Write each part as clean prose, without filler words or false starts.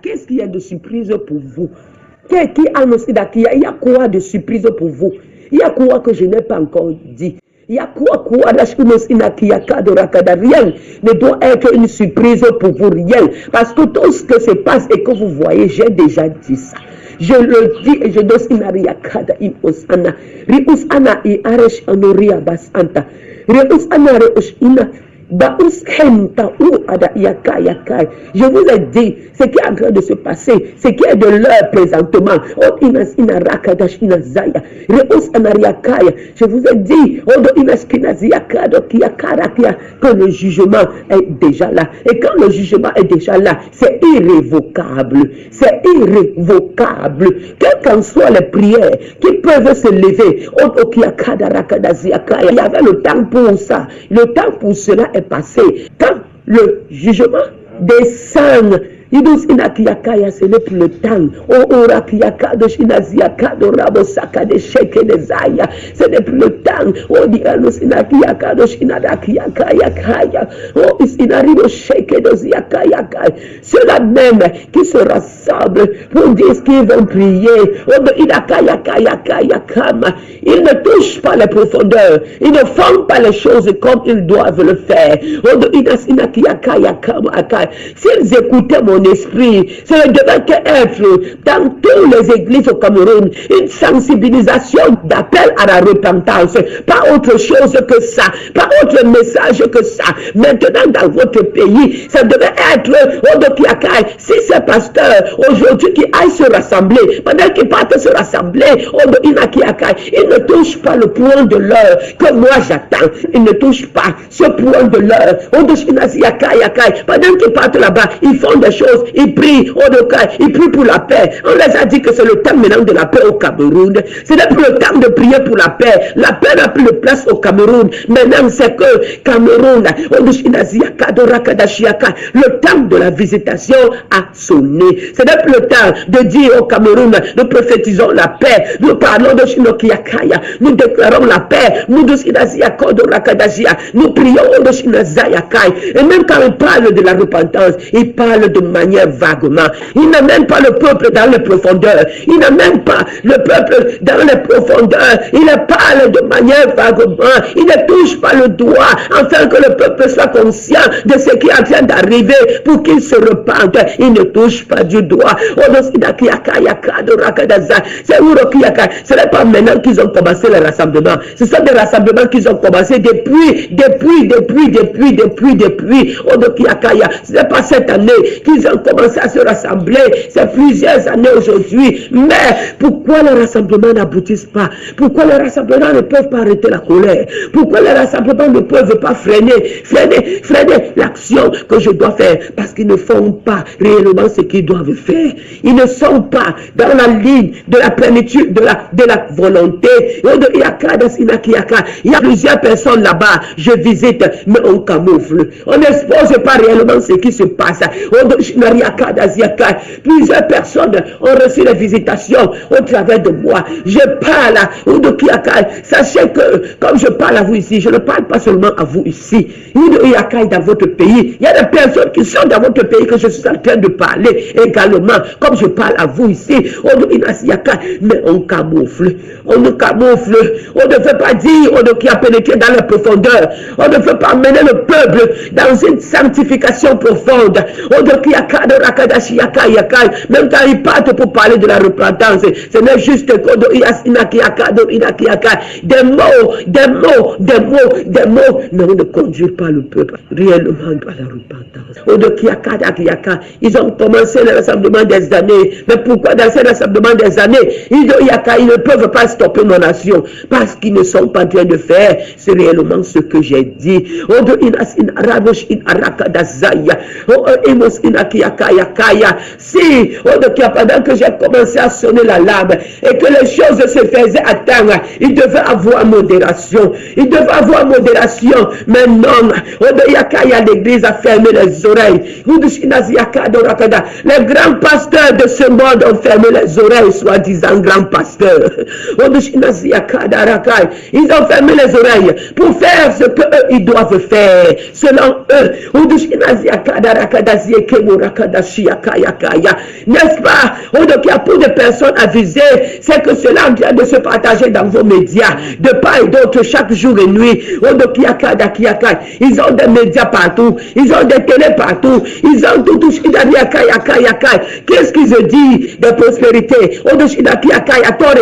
Qu'est-ce qu'il y a de surprise pour vous? Il y a quoi de surprise pour vous? Il y a quoi que je n'ai pas encore dit? Il y a quoi rien ne doit être une surprise pour vous, rien. Parce que tout ce que se passe et que vous voyez, j'ai déjà dit ça. Je le dis et je donne une ariakada in osana. Rius ana I aresh anoria basanta. Rius ana reus ina. Je vous ai dit ce qui est en train de se passer, ce qui est de l'heure présentement. Je vous ai dit que le jugement est déjà là. Et quand le jugement est déjà là, c'est irrévocable. C'est irrévocable. Quelles qu'en soient les prières qui peuvent se lever, il y avait le temps pour ça. Le temps pour cela est passé. Quand le jugement descend, c'est pour le temps. Ce n'est plus le temps. Ceux-là même qui se rassemblent pour dire ce qu'ils vont prier. Ils ne touchent pas les profondeurs. Ils ne font pas les choses comme ils doivent le faire. S'ils écoutaient mon esprit, ça ne devait qu'être dans toutes les églises au Cameroun une sensibilisation d'appel à la repentance, pas autre chose que ça, pas autre message que ça. Maintenant dans votre pays, ça devait être si ces pasteurs aujourd'hui qui aillent se rassembler, pendant qu'ils partent se rassembler, ils ne touchent pas le point de l'heure que moi j'attends, ils ne touchent pas ce point de l'heure. Pendant qu'ils partent là-bas, ils font des choses, ils prient, ils prient pour la paix. On les a dit que c'est le temps maintenant de la paix au Cameroun. Ce n'est plus le temps de prier pour la paix. La paix n'a plus de place au Cameroun. Maintenant, c'est que Cameroun, le temps de la visitation a sonné. Ce n'est plus le temps de dire au Cameroun, nous prophétisons la paix, nous parlons de Shinokiakaya, nous déclarons la paix, nous prions de Shinazayakai. Et même quand on parle de la repentance, il parle de manière vaguement. Il n'amène pas le peuple dans les profondeurs. Il n'amène pas le peuple dans les profondeurs. Il parle de manière vaguement. Il ne touche pas le doigt afin que le peuple soit conscient de ce qui est en train d'arriver pour qu'il se repente. Il ne touche pas du doigt. Ce n'est pas maintenant qu'ils ont commencé les rassemblements. Ce sont des rassemblements qu'ils ont commencé depuis. Ce n'est pas cette année qu'ils ont commencé à se rassembler. C'est plusieurs années aujourd'hui. Mais pourquoi les rassemblements n'aboutissent pas? Pourquoi les rassemblements ne peuvent pas arrêter la colère? Pourquoi les rassemblements ne peuvent pas freiner l'action que je dois faire? Parce qu'ils ne font pas réellement ce qu'ils doivent faire. Ils ne sont pas dans la ligne de la plénitude de la volonté. Il y a plusieurs personnes là-bas. Je visite, mais on camoufle. On n'expose pas réellement ce qui se passe. Plusieurs personnes ont reçu les visitations au travers de moi. Je parle. Sachez que comme je parle à vous ici, je ne parle pas seulement à vous ici. Dans votre pays, il y a des personnes qui sont dans votre pays que je suis en train de parler également, comme je parle à vous ici. Mais on camoufle. On ne camoufle. On ne veut pas dire qui a pénétré dans les profondeurs. On ne veut pas mener le peuple dans une sanctification profonde. Même quand ils partent pour parler de la repentance, ce n'est juste que des mots, mais on ne conduit pas le peuple réellement à la repentance. Ils ont commencé le rassemblement des années, mais pourquoi dans ce rassemblement des années, ils ne peuvent pas stopper nos nations parce qu'ils ne sont pas en train de faire c'est réellement ce que j'ai dit. Si pendant que j'ai commencé à sonner l'alarme et que les choses se faisaient attendre, il devait avoir modération. Il devait avoir modération. Mais non, l'église a fermé les oreilles. Les grands pasteurs de ce monde ont fermé les oreilles, soi-disant grands pasteurs. Ils ont fermé les oreilles pour faire ce qu'eux ils doivent faire selon eux. N'est-ce pas? Donc, il y a pour des personnes avisées, c'est que cela vient de se partager dans vos médias, de part et d'autre, chaque jour et nuit. Donc, ils ont des médias partout, ils ont des télés partout, ils ont tout. Qu'est-ce qu'ils se disent de prospérité? À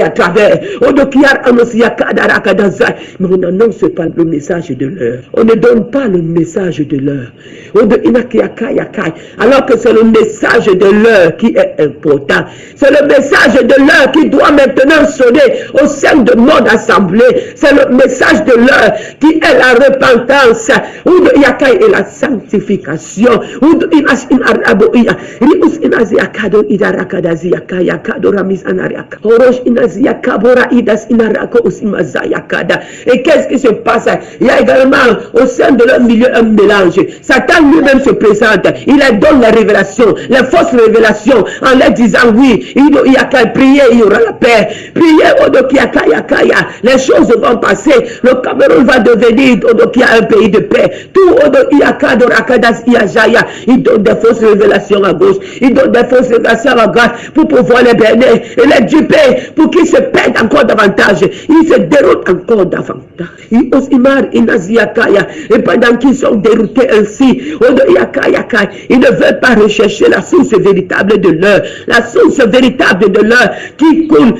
travers. Mais on n'annonce pas le message de l'heure. On ne donne pas le message de l'heure. Alors que c'est le message de l'heure qui est important. C'est le message de l'heure qui doit maintenant sonner au sein de mon assemblée. C'est le message de l'heure qui est la repentance et la sanctification. Et qu'est-ce qui se passe? Il y a également au sein de leur milieu un mélange. Satan lui-même se présente. Il leur donne la révélation, les fausses révélations, en leur disant oui, il y a qu'à prier, il y aura la paix. Priez, les choses vont passer. Le Cameroun va devenir un pays de paix. Tout il donne des fausses révélations à gauche, il donne des fausses révélations à droite pour pouvoir les berner et les duper pour qu'ils se perdent encore davantage. Ils se déroutent encore davantage. Et pendant qu'ils sont déroutés ainsi, ils ne veulent pas rechercher la source véritable de l'heure, la source véritable de l'heure qui coule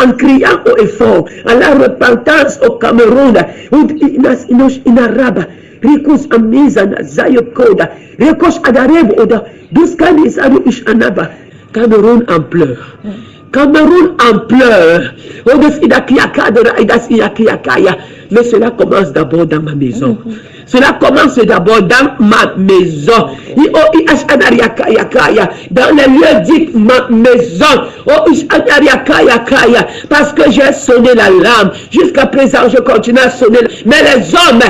en criant haut et fort à la repentance au Cameroun. Rikus amizana zayokoda, Rikosh adareb oda, Duskani sadu ish anaba. Cameroun en pleurs. Cameroun en pleurs. Mais cela commence d'abord dans ma maison. Cela commence d'abord dans ma maison. Dans les lieux dits ma maison. Parce que j'ai sonné l'alarme. Jusqu'à présent, je continue à sonner. Mais les hommes,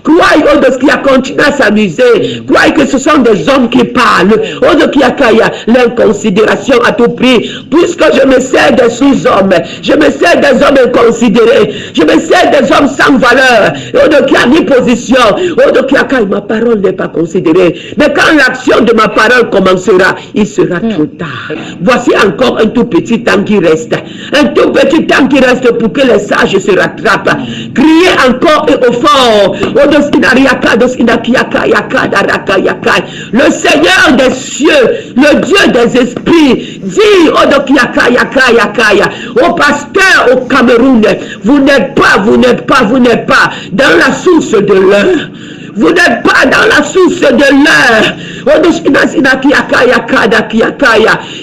croient de ce qui a continué à s'amuser. Croient que ce sont des hommes qui parlent. L'inconsidération à tout prix. Puisque je me sers des sous-hommes. Je me sers des hommes inconsidérés. Je me sers des hommes sans valeur. Qui a mis position. Ma parole n'est pas considérée. Mais quand l'action de ma parole commencera, il sera trop tard. Voici encore un tout petit temps qui reste. Un tout petit temps qui reste pour que les sages se rattrapent. Criez encore et au fort. Le Seigneur des cieux, le Dieu des esprits, dit au pasteur au Cameroun, vous n'êtes pas dans la source de l'heure. Vous n'êtes pas dans la source de l'heure.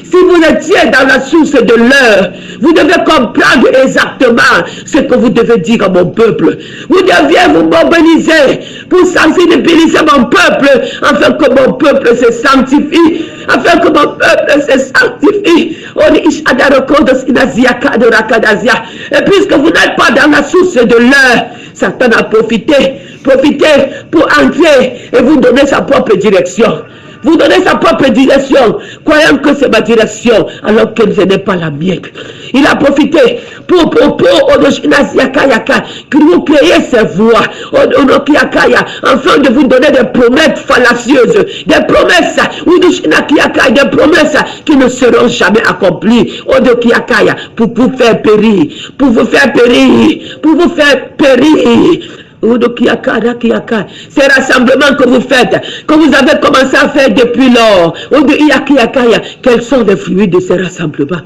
Si vous étiez dans la source de l'heure, vous devez comprendre exactement ce que vous devez dire à mon peuple. Vous deviez vous mobiliser pour sensibiliser mon peuple, afin que mon peuple se sanctifie. Afin que mon peuple se sanctifie. Et puisque vous n'êtes pas dans la source de l'heure, Satan a profité pour entrer et vous donner sa propre direction. Vous donnez sa propre direction, croyant que c'est ma direction, alors que ce n'est pas la mienne. Il a profité pour créer ses voies, afin de vous donner des promesses fallacieuses, des promesses qui ne seront jamais accomplies, pour vous faire périr, pour vous faire périr. Ces rassemblements que vous faites, que vous avez commencé à faire depuis lors, quels sont les fruits de ces rassemblements?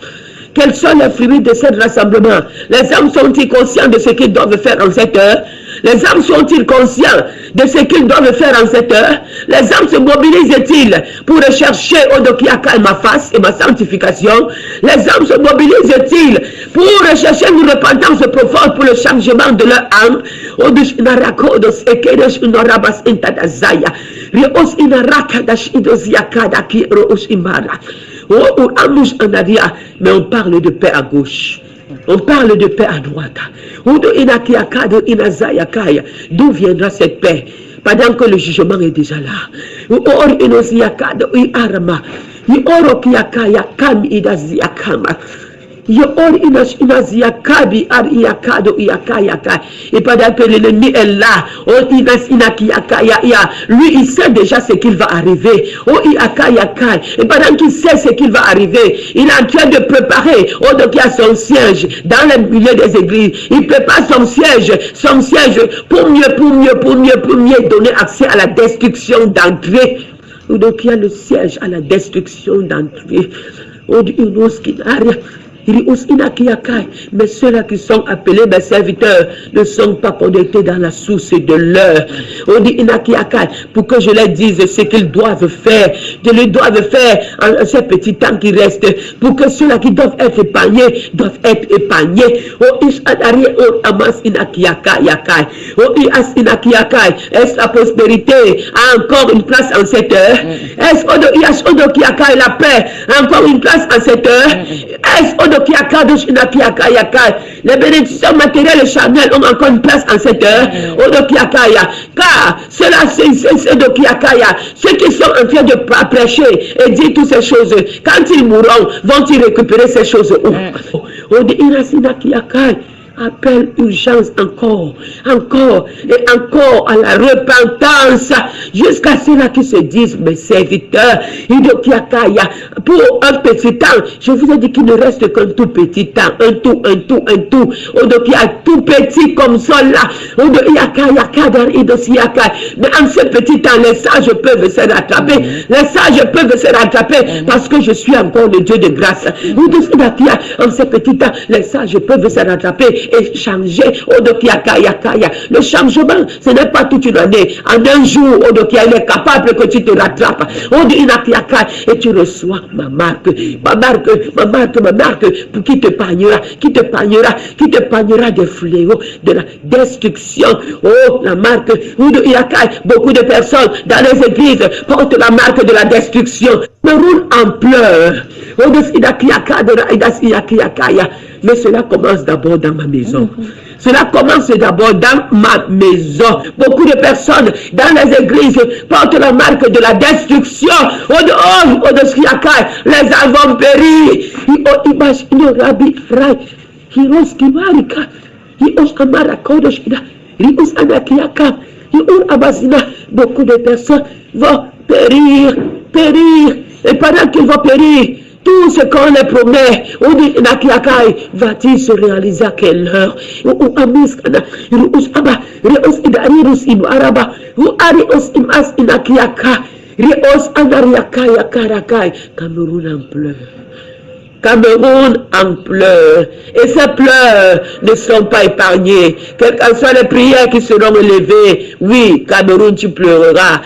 Quels sont les fruits de ces rassemblements? Les hommes sont-ils conscients de ce qu'ils doivent faire en cette heure? Les hommes sont-ils conscients de ce qu'ils doivent faire en cette heure? Les hommes se mobilisent-ils pour rechercher ma face et ma sanctification? Les hommes se mobilisent-ils pour rechercher une repentance profonde pour le changement de leur âme? Mais on parle de paix à gauche. On parle de paix à droite. D'où viendra cette paix pendant que le jugement est déjà là? Yo or inas yakabi ar yakado yakayaka. Et pendant que l'ennemi est là, oh inas inakiyaka ya, lui il sait déjà ce qu'il va arriver. Oh yakayaka. Et pendant qu'il sait ce qu'il va arriver, il est en train de préparer. Oh donc il y a son siège dans le milieu des églises. Il prépare son siège pour mieux donner accès à la destruction d'entrée. Oh donc il y a le siège à la destruction d'entrée. Oh mais ceux-là qui sont appelés mes serviteurs ne sont pas connectés dans la source de l'heure. On dit pour que je leur dise ce qu'ils doivent faire. Je les doivent faire en ce petit temps qui reste. Pour que ceux-là qui doivent être épargnés doivent être épargnés. Est-ce la prospérité a encore une place en cette heure? Est-ce la paix a encore une place en cette heure? Est-ce les bénédictions matérielles et charnelles ont encore une place en cette heure? Car ceux-là, ceux qui sont en train de prêcher et dire toutes ces choses, quand ils mourront, vont-ils récupérer ces choses où? Appelle urgence encore et encore à la repentance jusqu'à ceux-là qui se disent mes serviteurs. Pour un petit temps, je vous ai dit qu'il ne reste qu'un tout petit temps, un tout. Donc il y a tout petit comme ça là. Mais en ce petit temps, les sages peuvent se rattraper. Les sages peuvent se rattraper parce que je suis encore le Dieu de grâce. En ce petit temps, les sages peuvent se rattraper et changer. Le changement, ce n'est pas toute une année. En un jour, il est capable que tu te rattrapes. Et tu reçois ma marque, pour qui te épargnera des fléaux, de la destruction. Oh, la marque. Beaucoup de personnes dans les églises portent la marque de la destruction. Me roule en pleurs. Mais cela commence d'abord dans ma maison. Cela commence d'abord dans ma maison. Beaucoup de personnes dans les églises portent la marque de la destruction. Les avons péri. Beaucoup de personnes vont périr. Et pendant qu'ils vont périr, tout ce qu'on les promet, va-t-il se réaliser à quelle heure? Cameroun en pleurs. Cameroun en pleurs. Et ces pleurs ne sont pas épargnés. Quelles qu'en soient les prières qui seront élevées, oui, Cameroun, tu pleureras.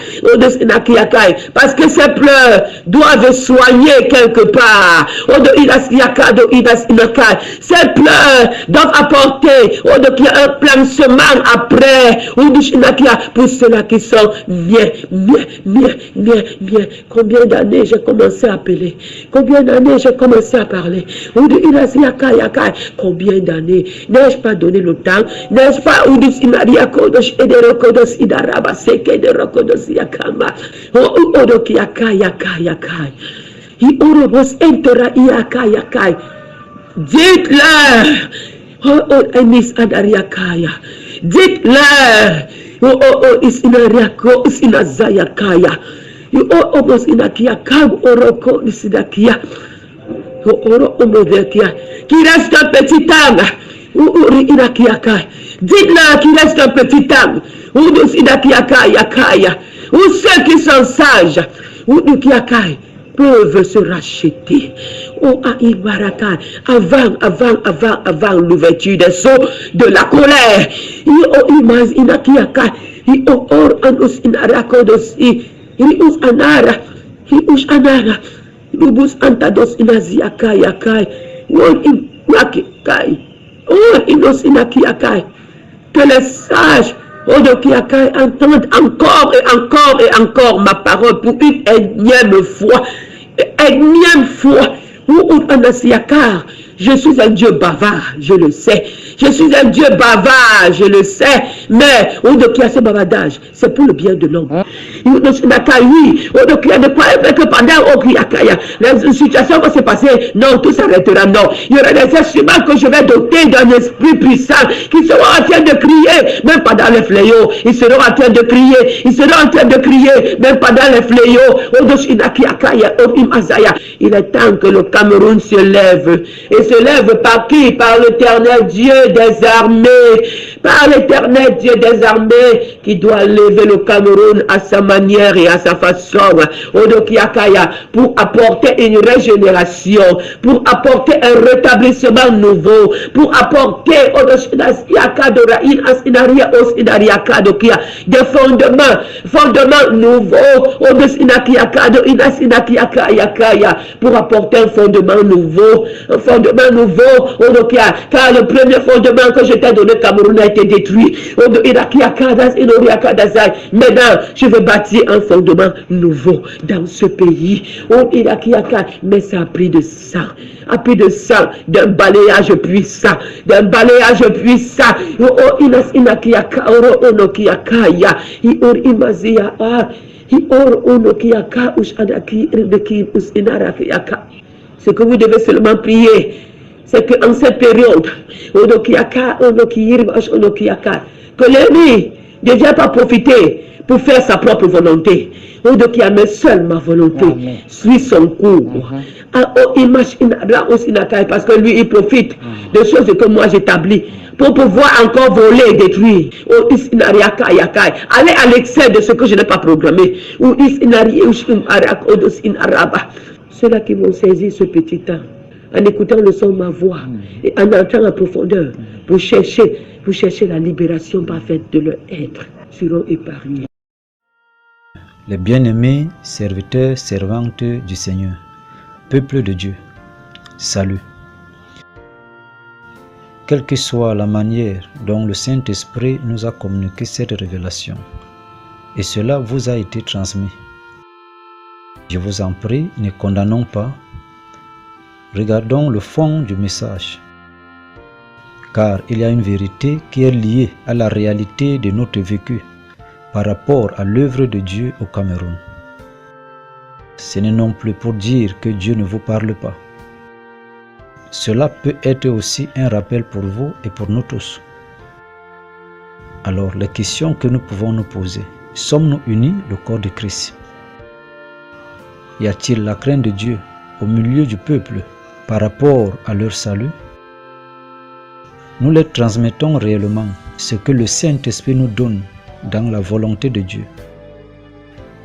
Parce que ces pleurs doivent soigner quelque part. Ces pleurs doivent apporter un placement après. Pour ceux-là qui sont bien. Combien d'années j'ai commencé à appeler? Combien d'années j'ai commencé à parler? Combien d'années? N'ai-je pas donné le temps? N'est-ce pas? Qui reste un petit temps. Dites-leur qu'il reste un petit temps. Ou ceux qui sont sages peuvent se racheter. Avant l'ouverture des seaux de la colère. Que les sages entendent encore et encore ma parole pour une énième fois. Je suis un Dieu bavard, je le sais. Je suis un Dieu bavard, je le sais. Mais, on ne qui a ce bavardage, c'est pour le bien de l'homme. Oui, on ne croyait pas que pendant les situations vont se passer. Non, tout s'arrêtera. Non, il y aura des êtres humains que je vais doter d'un esprit puissant qui seront en train de crier, même pendant les fléaux. Ils seront en train de crier. Ils seront en train de crier, même pendant les fléaux. Il est temps que le Cameroun se lève. Et se lève par qui? Par l'Éternel Dieu des armées. Par l'Éternel Dieu des armées qui doit lever le Cameroun à sa manière et à sa façon. Pour apporter une régénération, pour apporter un rétablissement nouveau, pour apporter des fondements nouveaux, pour apporter un fondement nouveau, car le premier fondement que je t'ai donné, Cameroun, a été détruit. Maintenant, je vais bâtir un fondement nouveau dans ce pays. Mais ça a pris de sang, d'un balayage puissant, Ce que vous devez seulement prier, c'est qu'en cette période, que l'ennemi ne vienne pas profiter pour faire sa propre volonté. Mais seule ma volonté suit son cours. Parce que lui, il profite de choses que moi j'établis pour pouvoir encore voler et détruire. Aller à l'excès de ce que je n'ai pas programmé. Ceux-là qui vont saisir ce petit temps, en écoutant le son de ma voix et en entrant en profondeur pour chercher la libération parfaite de leur être, seront épargnés. Les bien-aimés serviteurs, servantes du Seigneur, peuple de Dieu, salut. Quelle que soit la manière dont le Saint-Esprit nous a communiqué cette révélation, et cela vous a été transmis, je vous en prie, ne condamnons pas. Regardons le fond du message, car il y a une vérité qui est liée à la réalité de notre vécu par rapport à l'œuvre de Dieu au Cameroun. Ce n'est non plus pour dire que Dieu ne vous parle pas. Cela peut être aussi un rappel pour vous et pour nous tous. Alors, les questions que nous pouvons nous poser: sommes-nous unis, le corps de Christ? Y a-t-il la crainte de Dieu au milieu du peuple par rapport à leur salut? Nous les transmettons réellement ce que le Saint-Esprit nous donne dans la volonté de Dieu,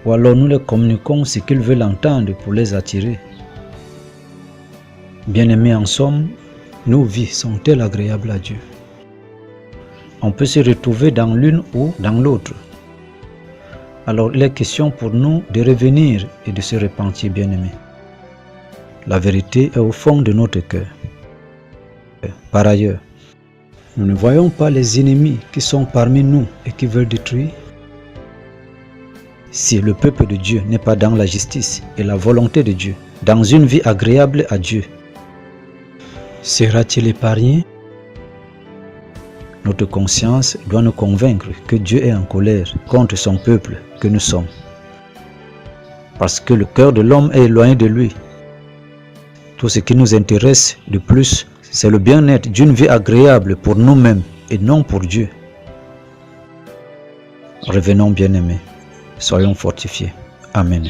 ou alors nous les communiquons ce qu'ils veulent entendre pour les attirer. Bien-aimés, en somme, nos vies sont-elles agréables à Dieu? On peut se retrouver dans l'une ou dans l'autre. Alors il est question pour nous de revenir et de se repentir, bien-aimés. La vérité est au fond de notre cœur. Par ailleurs, nous ne voyons pas les ennemis qui sont parmi nous et qui veulent détruire. Si le peuple de Dieu n'est pas dans la justice et la volonté de Dieu, dans une vie agréable à Dieu, sera-t-il épargné? Notre conscience doit nous convaincre que Dieu est en colère contre son peuple que nous sommes. Parce que le cœur de l'homme est éloigné de lui. Tout ce qui nous intéresse de plus, c'est le bien-être d'une vie agréable pour nous-mêmes et non pour Dieu. Revenons bien-aimés, soyons fortifiés. Amen.